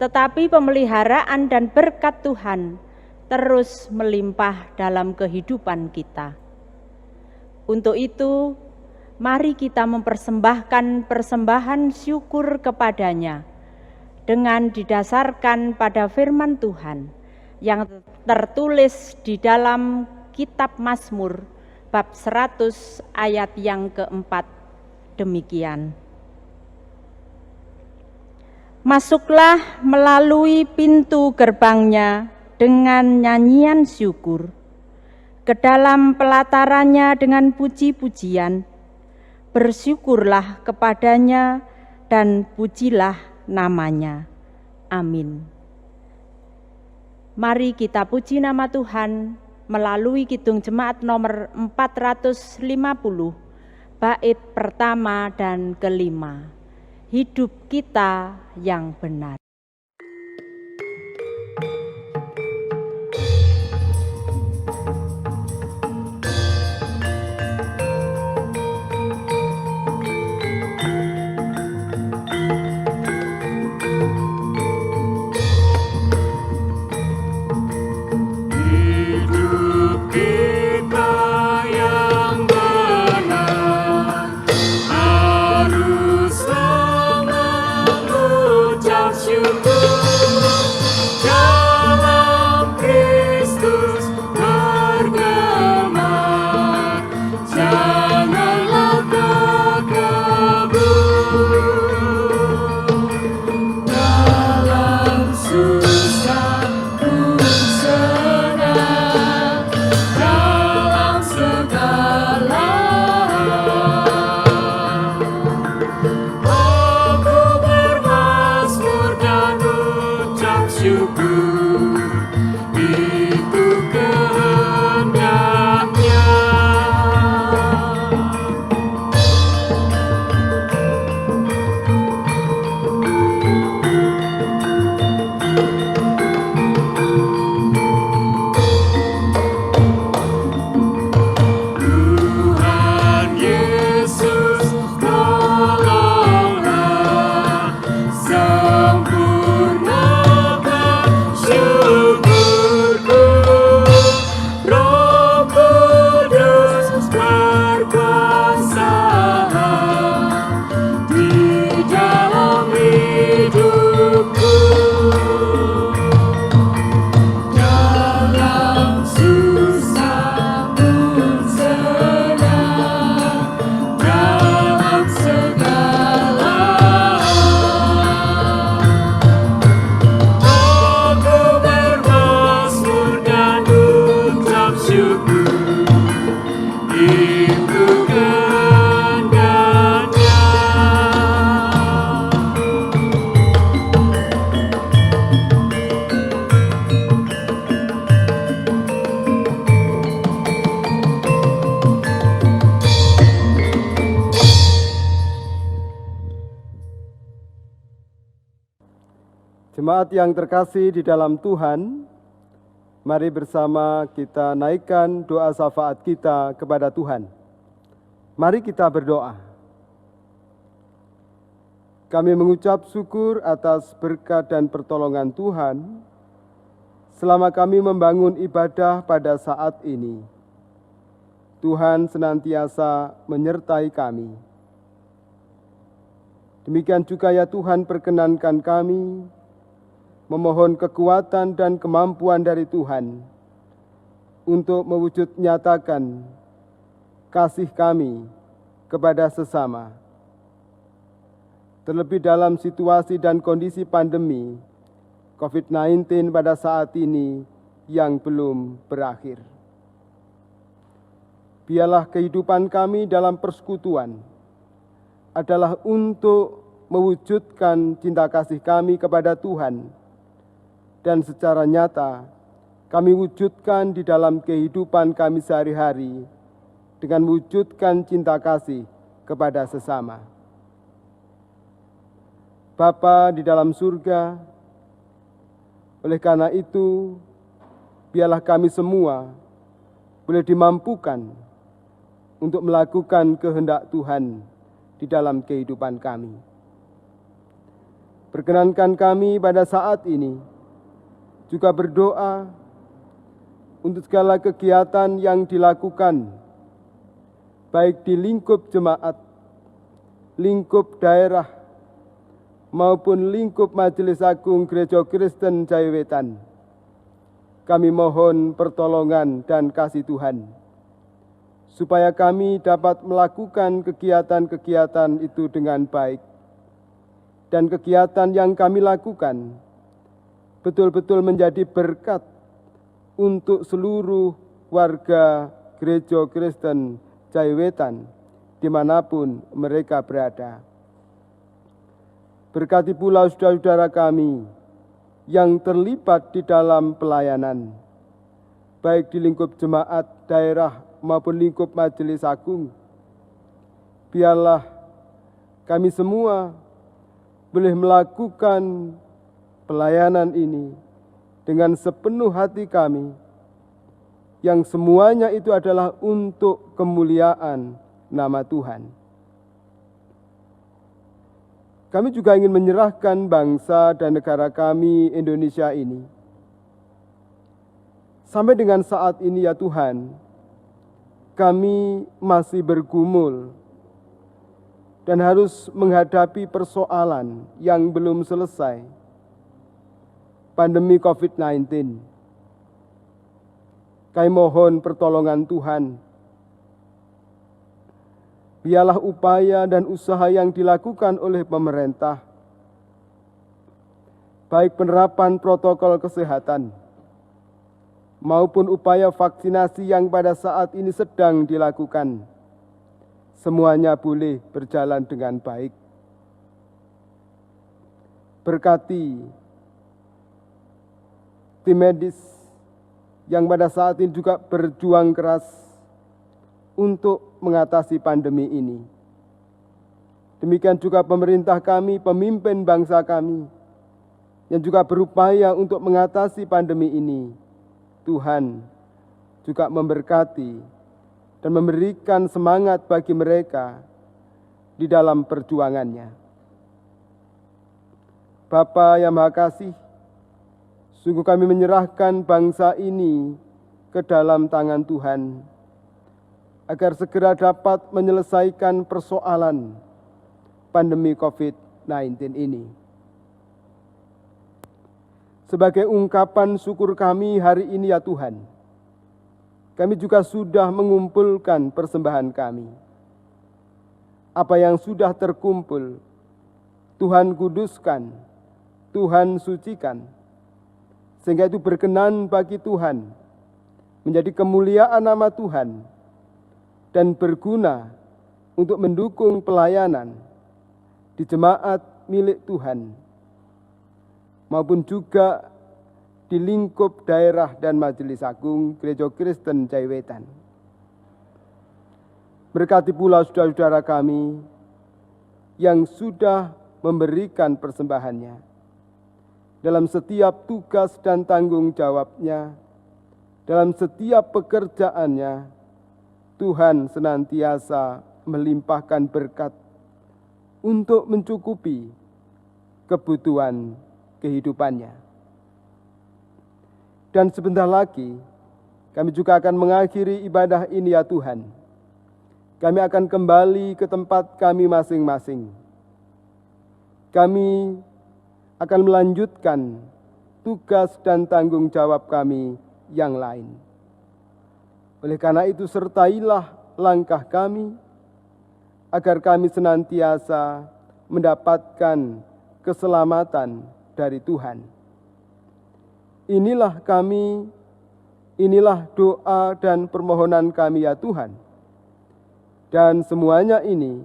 tetapi pemeliharaan dan berkat Tuhan terus melimpah dalam kehidupan kita. Untuk itu, mari kita mempersembahkan persembahan syukur kepadanya dengan didasarkan pada firman Tuhan yang tertulis di dalam Kitab Mazmur bab 100 ayat yang keempat, demikian. Masuklah melalui pintu gerbangnya dengan nyanyian syukur, ke dalam pelatarannya dengan puji-pujian, bersyukurlah kepadanya dan pujilah namanya. Amin. Mari kita puji nama Tuhan melalui kidung jemaat nomor 450, bait pertama dan kelima. Hidup kita yang benar. Syukur Jemaat yang terkasih di dalam Tuhan, mari bersama kita naikkan doa syafaat kita kepada Tuhan. Mari kita berdoa. Kami mengucap syukur atas berkat dan pertolongan Tuhan selama kami membangun ibadah pada saat ini. Tuhan senantiasa menyertai kami. Demikian juga ya Tuhan, perkenankan kami memohon kekuatan dan kemampuan dari Tuhan untuk mewujud nyatakan kasih kami kepada sesama. Terlebih dalam situasi dan kondisi pandemi COVID-19 pada saat ini yang belum berakhir. Biarlah kehidupan kami dalam persekutuan adalah untuk mewujudkan cinta kasih kami kepada Tuhan, dan secara nyata kami wujudkan di dalam kehidupan kami sehari-hari dengan mewujudkan cinta kasih kepada sesama. Bapa di dalam surga, oleh karena itu, biarlah kami semua boleh dimampukan untuk melakukan kehendak Tuhan di dalam kehidupan kami. Perkenankan kami pada saat ini juga berdoa untuk segala kegiatan yang dilakukan, baik di lingkup jemaat, lingkup daerah, maupun lingkup Majelis Agung Gereja Kristen Jayawetan. Kami mohon pertolongan dan kasih Tuhan, supaya kami dapat melakukan kegiatan-kegiatan itu dengan baik, dan kegiatan yang kami lakukan betul-betul menjadi berkat untuk seluruh warga Gereja Kristen Jayawetan dimanapun mereka berada. Berkati pula saudara-saudara kami yang terlibat di dalam pelayanan, baik di lingkup jemaat daerah maupun lingkup Majelis Agung. Biarlah kami semua boleh melakukan pelayanan ini dengan sepenuh hati kami, yang semuanya itu adalah untuk kemuliaan nama Tuhan. Kami juga ingin menyerahkan bangsa dan negara kami Indonesia ini. Sampai dengan saat ini ya Tuhan, kami masih bergumul dan harus menghadapi persoalan yang belum selesai. Pandemi COVID-19. Kami mohon pertolongan Tuhan. Biarlah upaya dan usaha yang dilakukan oleh pemerintah, baik penerapan protokol kesehatan, maupun upaya vaksinasi yang pada saat ini sedang dilakukan, semuanya boleh berjalan dengan baik. Berkati tim medis yang pada saat ini juga berjuang keras untuk mengatasi pandemi ini. Demikian juga pemerintah kami, pemimpin bangsa kami, yang juga berupaya untuk mengatasi pandemi ini. Tuhan juga memberkati dan memberikan semangat bagi mereka di dalam perjuangannya. Bapa yang Maha Kasih, sungguh kami menyerahkan bangsa ini ke dalam tangan Tuhan, agar segera dapat menyelesaikan persoalan pandemi COVID-19 ini. Sebagai ungkapan syukur kami hari ini ya Tuhan, kami juga sudah mengumpulkan persembahan kami. Apa yang sudah terkumpul, Tuhan kuduskan, Tuhan sucikan, sehingga itu berkenan bagi Tuhan, menjadi kemuliaan nama Tuhan, dan berguna untuk mendukung pelayanan di jemaat milik Tuhan, maupun juga di lingkup daerah dan Majelis Agung Gereja Kristen Jayawetan. Berkati pula saudara-saudara kami yang sudah memberikan persembahannya, dalam setiap tugas dan tanggung jawabnya, dalam setiap pekerjaannya. Tuhan senantiasa melimpahkan berkat untuk mencukupi kebutuhan kehidupannya. Dan sebentar lagi kami juga akan mengakhiri ibadah ini ya Tuhan. Kami akan kembali ke tempat kami masing-masing. Kami akan melanjutkan tugas dan tanggung jawab kami yang lain. Oleh karena itu sertailah langkah kami, agar kami senantiasa mendapatkan keselamatan dari Tuhan. Inilah kami, inilah doa dan permohonan kami ya Tuhan. Dan semuanya ini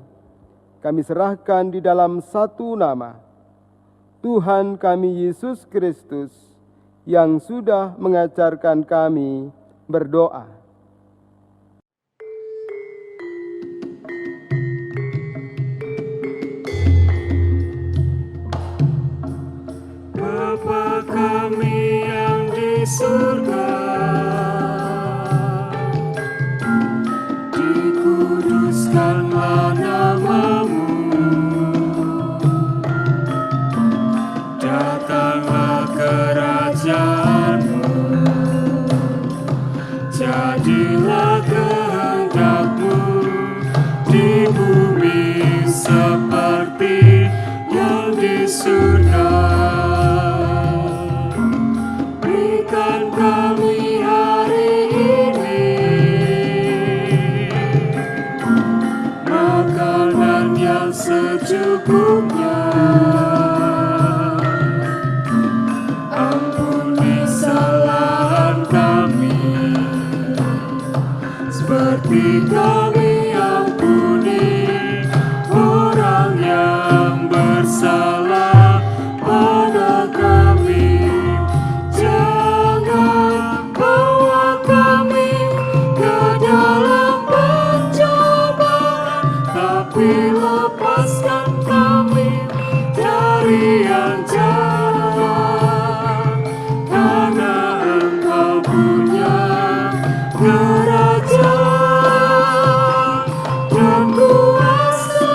kami serahkan di dalam satu nama, Tuhan kami Yesus Kristus, yang sudah mengajarkan kami berdoa. Bapa kami yang di surga, dikuduskanlah namamu, datanglah kerajaanmu, jadilah kehendakmu di bumi seperti yang di surga. Berikan kami hari ini makanan yang secukupnya. Ampuni kesalahan kami, seperti kami ampuni orang yang bersalah pada kami. Jangan bawa kami ke dalam pencobaan, tapi lepaskan kami dari yang jahat. Karena Engkau punya kerajaan dan kuasa,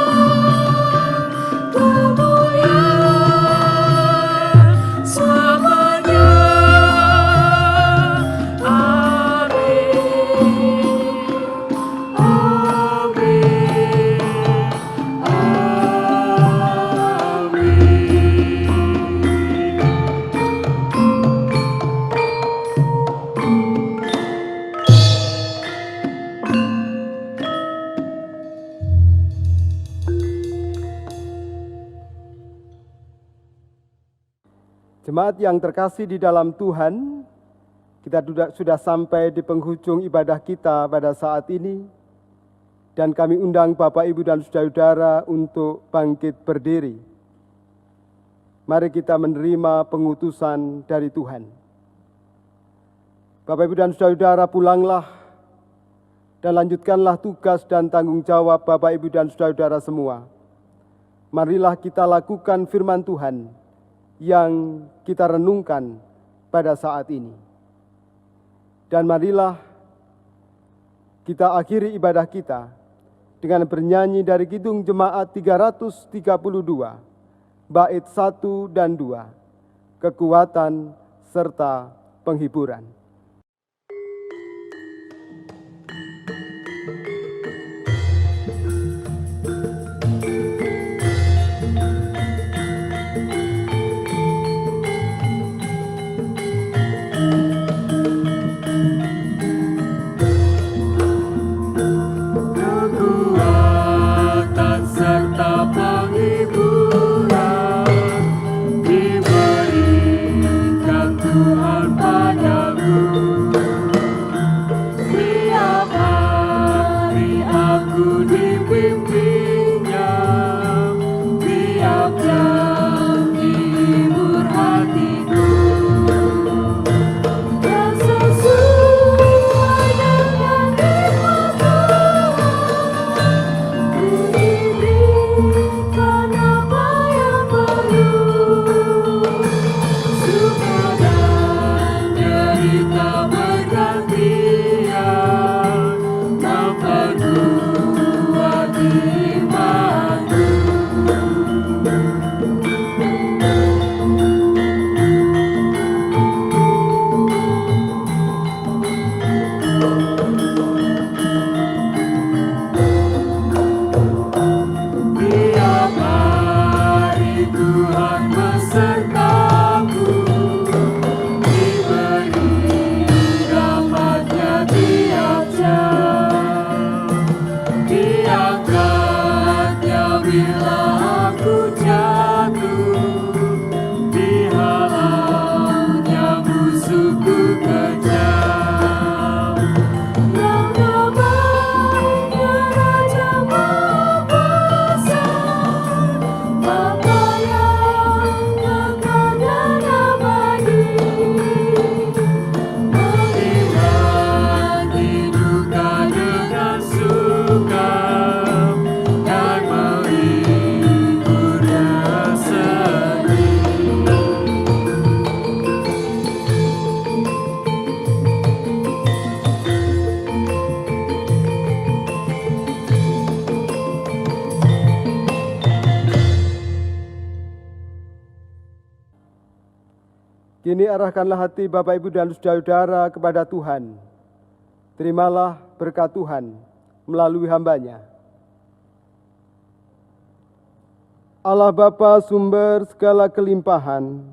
kemuliaan selamanya. Amin. Amin. Jemaat yang terkasih di dalam Tuhan, kita sudah sampai di penghujung ibadah kita pada saat ini, dan kami undang Bapak, Ibu, dan Saudara untuk bangkit berdiri. Mari kita menerima pengutusan dari Tuhan. Bapak, Ibu, dan Saudara, pulanglah dan lanjutkanlah tugas dan tanggung jawab Bapak, Ibu, dan Saudara semua. Marilah kita lakukan firman Tuhan yang kita renungkan pada saat ini. Dan marilah kita akhiri ibadah kita dengan bernyanyi dari Kidung Jemaat 332, bait 1 dan 2, kekuatan serta penghiburan. Kekuatan serta penghiburan diberikan Tuhan padaku. Tiap hari aku dipimpinnya, tiap jam dihibur hatiku. Dan sesuai dengan diberikan apa yang perlu. Kini arahkanlah hati Bapak, Ibu, dan saudara-saudara kepada Tuhan. Terimalah berkat Tuhan melalui hambanya. Allah Bapa sumber segala kelimpahan,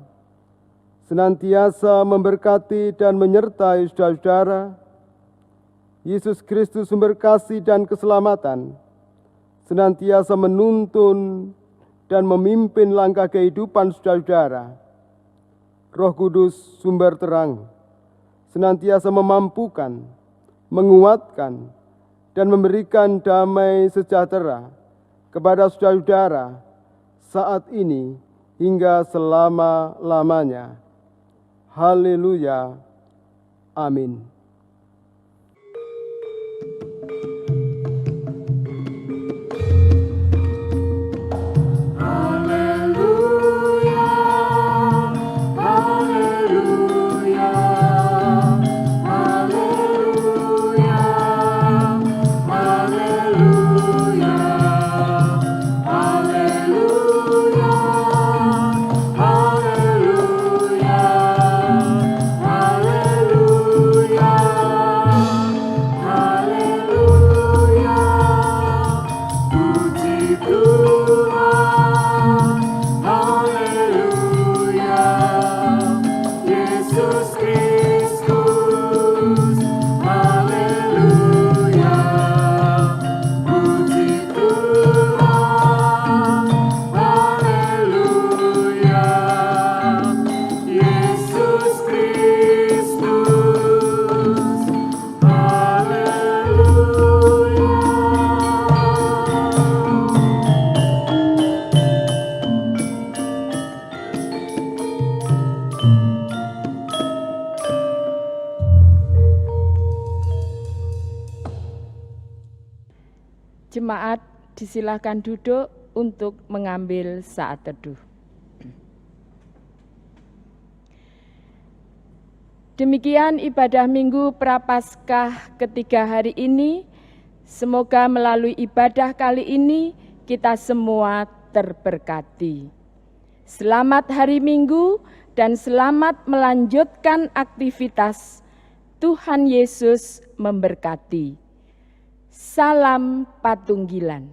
senantiasa memberkati dan menyertai saudara-saudara. Yesus Kristus sumber kasih dan keselamatan, senantiasa menuntun dan memimpin langkah kehidupan saudara-saudara. Roh Kudus sumber terang, senantiasa memampukan, menguatkan, dan memberikan damai sejahtera kepada saudara-saudara saat ini hingga selama-lamanya. Haleluya. Amin. Jemaat disilahkan duduk untuk mengambil saat teduh. Demikian ibadah Minggu Prapaskah ketiga hari ini. Semoga melalui ibadah kali ini kita semua terberkati. Selamat hari Minggu dan selamat melanjutkan aktivitas. Tuhan Yesus memberkati. Salam Patunggilan.